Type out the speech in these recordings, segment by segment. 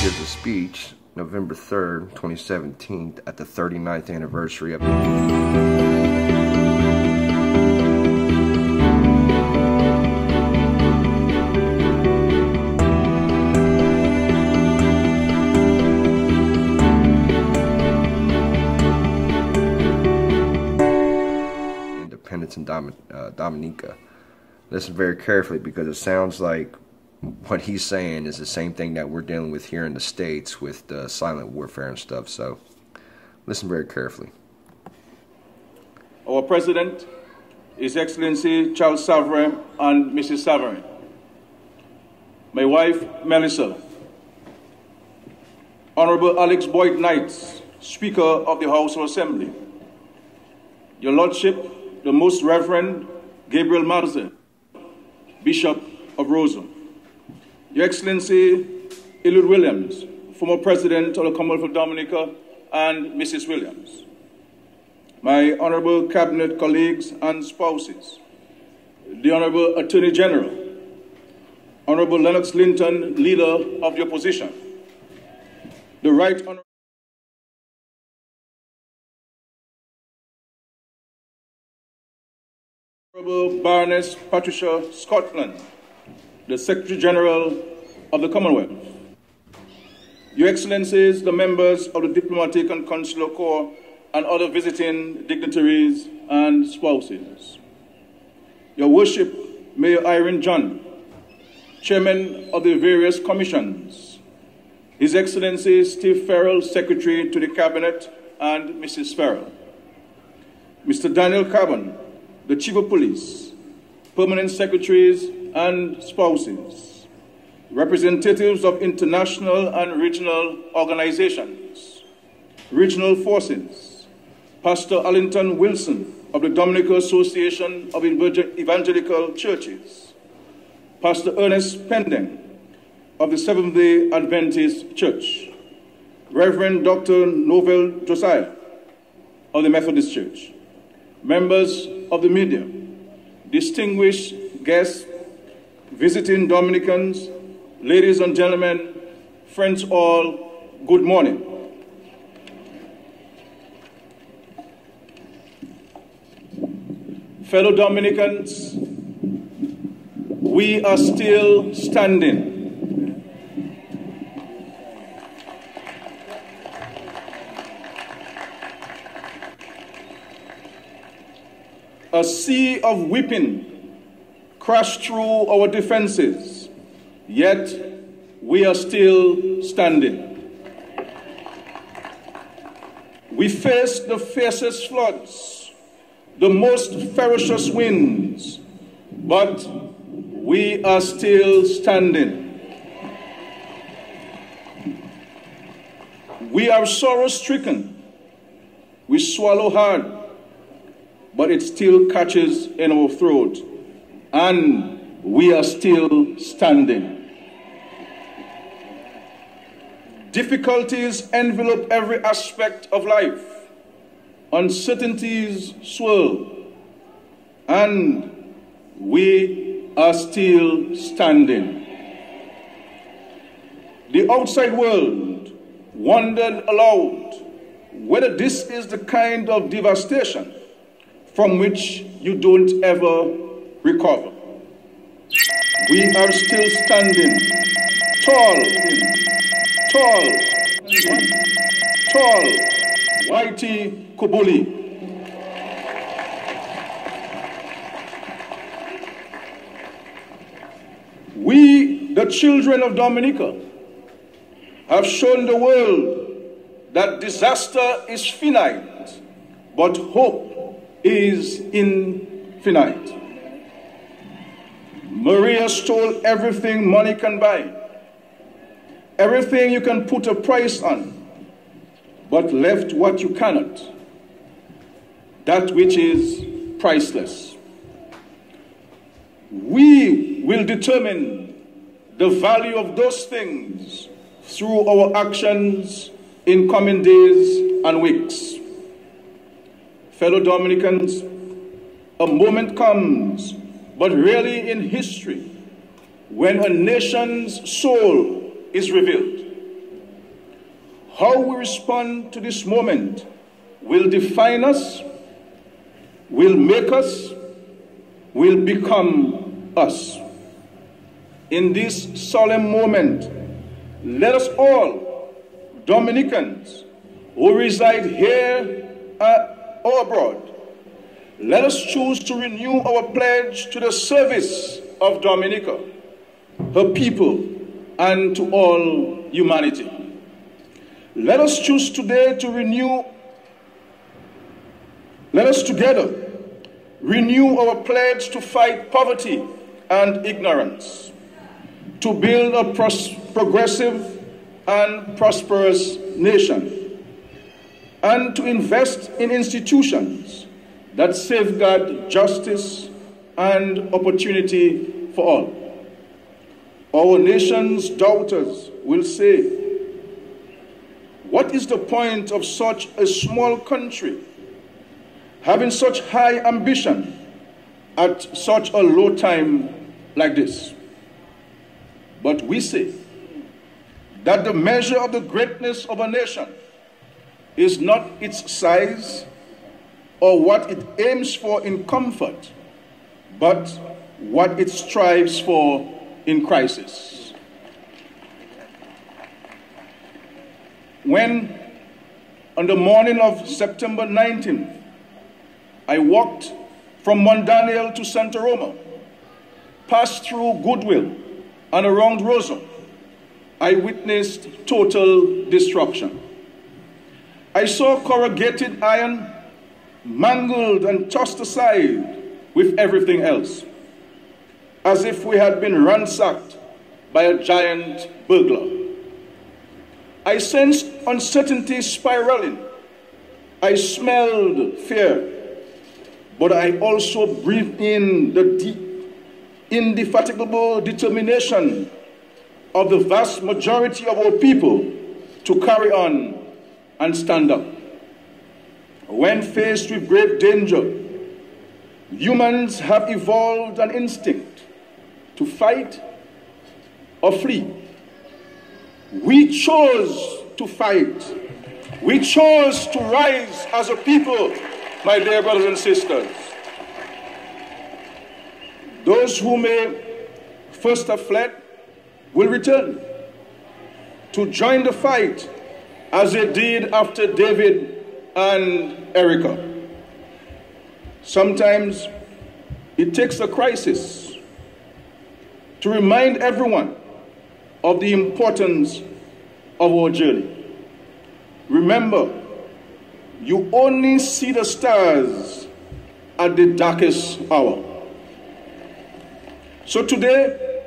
gives a speech November 3rd, 2017 at the 39th anniversary of Independence in Dominica. Listen very carefully, because it sounds like what he's saying is the same thing that we're dealing with here in the States with the silent warfare and stuff. So listen very carefully. Our President, His Excellency Charles Savarin and Mrs. Savarin, my wife Melissa, Honorable Alex Boyd Knights, Speaker of the House of Assembly, Your Lordship, the Most Reverend Gabriel Marze, Bishop of Roseau, Your Excellency Eliud Williams, former President of the Commonwealth of Dominica, and Mrs. Williams, my honorable cabinet colleagues and spouses, the Honorable Attorney General, Honorable Lennox Linton, Leader of the Opposition, the Right Honorable Baroness Patricia Scotland, the Secretary General of the Commonwealth, Your Excellencies, the members of the Diplomatic and Consular Corps, and other visiting dignitaries and spouses, Your Worship, Mayor Irene John, Chairman of the various commissions, His Excellency Steve Farrell, Secretary to the Cabinet, and Mrs. Farrell, Mr. Daniel Carbon, the Chief of Police, permanent secretaries and spouses, representatives of international and regional organizations, regional forces, Pastor Allington Wilson of the Dominican Association of Evangelical Churches, Pastor Ernest Pending of the Seventh-day Adventist Church, Reverend Dr. Novel Josiah of the Methodist Church, members of the media, distinguished guests, visiting Dominicans, ladies and gentlemen, friends all, good morning. Fellow Dominicans, we are still standing. A sea of weeping crashed through our defenses, yet we are still standing. We faced the fiercest floods, the most ferocious winds, but we are still standing. We are sorrow-stricken. We swallow hard, but it still catches in our throat, and we are still standing. Difficulties envelop every aspect of life. Uncertainties swirl, and we are still standing. The outside world wondered aloud whether this is the kind of devastation from which you don't ever recover. We are still standing, tall, Whitey Kubuli. We, the children of Dominica, have shown the world that disaster is finite, but hope is infinite. Maria stole everything money can buy, everything you can put a price on, but left what you cannot, that which is priceless. We will determine the value of those things through our actions in coming days and weeks. Fellow Dominicans, a moment comes, but really in history, when a nation's soul is revealed. How we respond to this moment will define us, will make us, will become us. In this solemn moment, let us all, Dominicans who reside here or abroad, let us choose to renew our pledge to the service of Dominica, her people, and to all humanity. Let us choose today to let us together renew our pledge to fight poverty and ignorance, to build a progressive and prosperous nation, and to invest in institutions that safeguard justice and opportunity for all. Our nation's daughters will say, what is the point of such a small country having such high ambition at such a low time like this? But we say that the measure of the greatness of a nation is not its size or what it aims for in comfort, but what it strives for in crisis. When, on the morning of September 19th, I walked from Mount Daniel to Santa Roma, passed through Goodwill and around Rosa, I witnessed total destruction. I saw corrugated iron mangled and tossed aside with everything else, as if we had been ransacked by a giant burglar. I sensed uncertainty spiraling. I smelled fear, but I also breathed in the deep, indefatigable determination of the vast majority of our people to carry on and stand up. When faced with grave danger, humans have evolved an instinct to fight or flee. We chose to fight. We chose to rise as a people, my dear brothers and sisters. Those who may first have fled will return to join the fight as they did after David and Erica. Sometimes it takes a crisis to remind everyone of the importance of our journey. Remember, you only see the stars at the darkest hour. So today,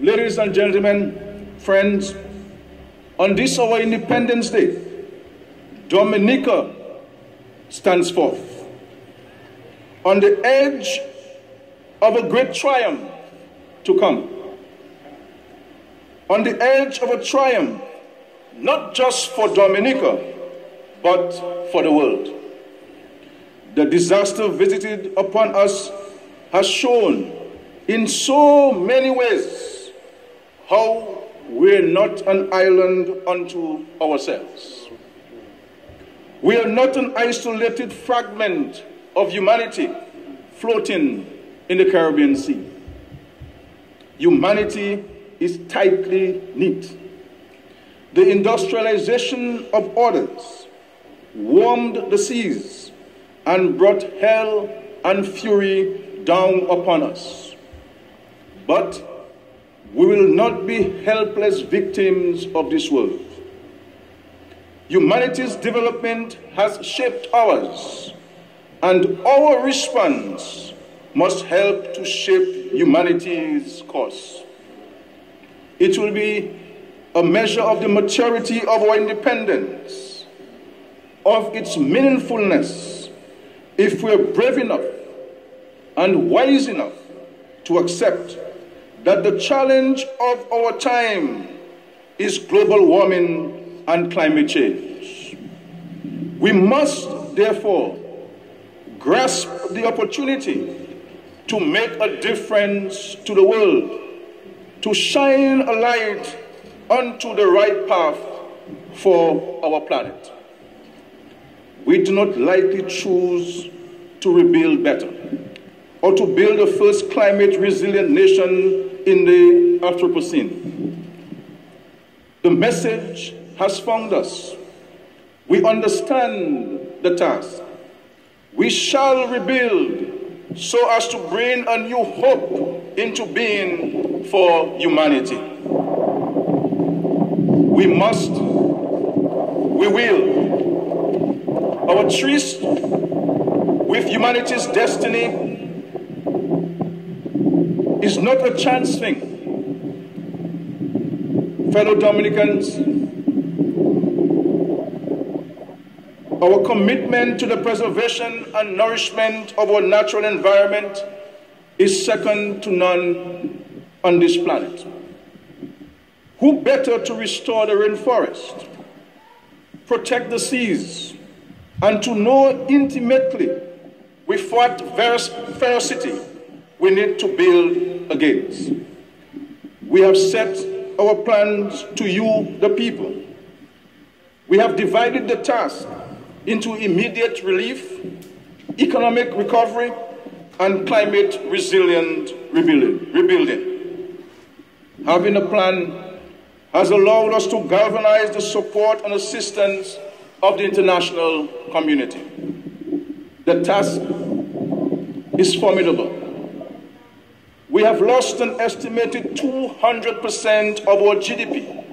ladies and gentlemen, friends, on this our Independence Day, Dominica stands forth on the edge of a great triumph to come. On the edge of a triumph, not just for Dominica, but for the world. The disaster visited upon us has shown in so many ways how we're not an island unto ourselves. We are not an isolated fragment of humanity floating in the Caribbean Sea. Humanity is tightly knit. The industrialization of others warmed the seas and brought hell and fury down upon us. But we will not be helpless victims of this world. Humanity's development has shaped ours, and our response must help to shape humanity's course. It will be a measure of the maturity of our independence, of its meaningfulness, if we're brave enough and wise enough to accept that the challenge of our time is global warming and climate change. We must, therefore, grasp the opportunity to make a difference to the world, to shine a light onto the right path for our planet. We do not lightly choose to rebuild better or to build the first climate resilient nation in the Anthropocene. The message has found us. We understand the task. We shall rebuild so as to bring a new hope into being for humanity. We must, we will. Our tryst with humanity's destiny is not a chance thing. Fellow Dominicans, our commitment to the preservation and nourishment of our natural environment is second to none on this planet. Who better to restore the rainforest, protect the seas, and to know intimately with what ferocity we need to build against? We have set our plans to you, the people. We have divided the task into immediate relief, economic recovery, and climate resilient rebuilding. Having a plan has allowed us to galvanize the support and assistance of the international community. The task is formidable. We have lost an estimated 200% of our GDP,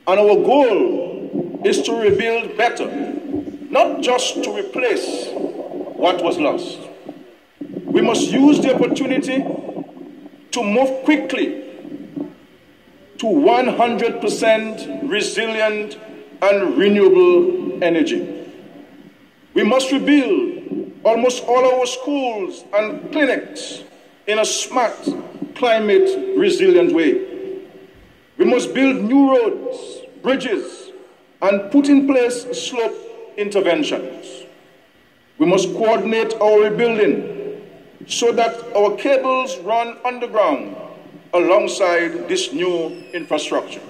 and our goal is to rebuild better, not just to replace what was lost. We must use the opportunity to move quickly to 100% resilient and renewable energy. We must rebuild almost all our schools and clinics in a smart, climate resilient way. We must build new roads, bridges, and put in place slope interventions. We must coordinate our rebuilding so that our cables run underground alongside this new infrastructure.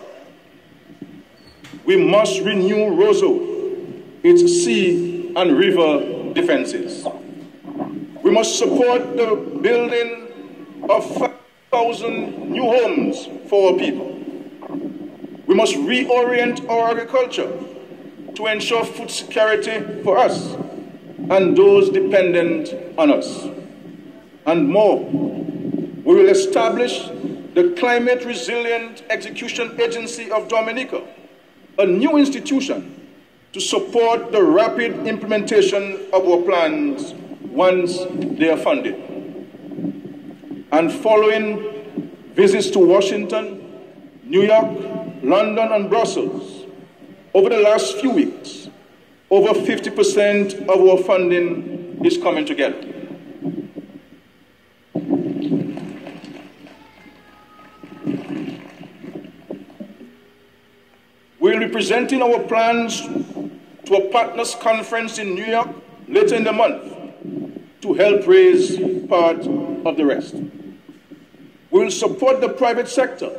We must renew Roseau, its sea and river defenses. We must support the building of 5,000 new homes for our people. We must reorient our agriculture to ensure food security for us and those dependent on us. And more, we will establish the Climate Resilient Execution Agency of Dominica, a new institution to support the rapid implementation of our plans once they are funded. And following visits to Washington, New York, London, and Brussels, over the last few weeks, over 50% of our funding is coming together. We'll be presenting our plans to a partners conference in New York later in the month to help raise part of the rest. We will support the private sector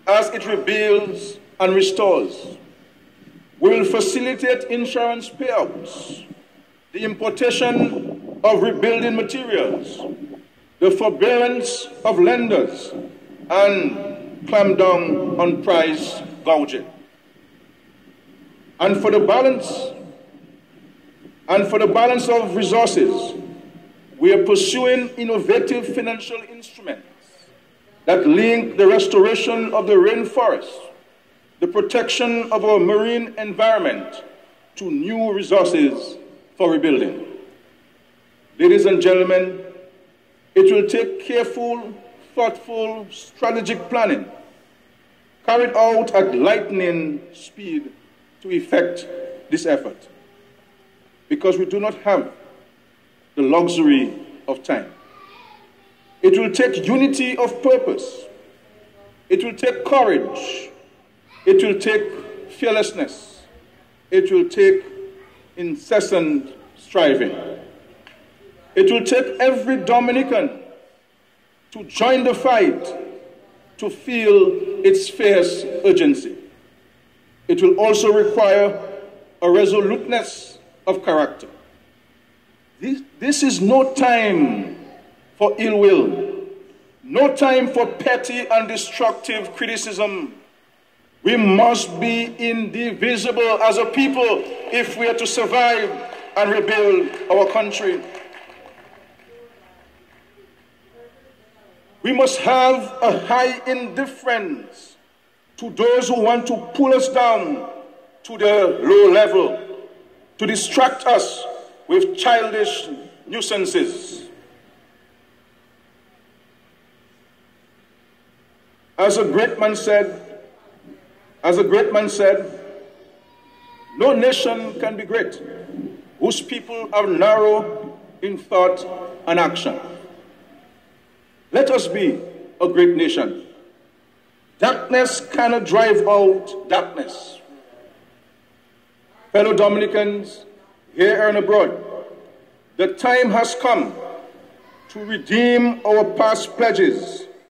as it rebuilds and restores. We will facilitate insurance payouts, the importation of rebuilding materials, the forbearance of lenders, and clamp down on price gouging. And for the balance of resources, we are pursuing innovative financial instruments that link the restoration of the rainforest, the protection of our marine environment, to new resources for rebuilding. Ladies and gentlemen, it will take careful, thoughtful, strategic planning carried out at lightning speed to effect this effort, because we do not have the luxury of time. It will take unity of purpose. It will take courage. It will take fearlessness. It will take incessant striving. It will take every Dominican to join the fight, to feel its fierce urgency. It will also require a resoluteness of character. This is no time for ill will, no time for petty and destructive criticism. We must be indivisible as a people if we are to survive and rebuild our country. We must have a high indifference to those who want to pull us down to the low level, to distract us with childish nuisances. As a great man said, no nation can be great whose people are narrow in thought and action. Let us be a great nation. Darkness cannot drive out darkness. Fellow Dominicans, here and abroad, the time has come to redeem our past pledges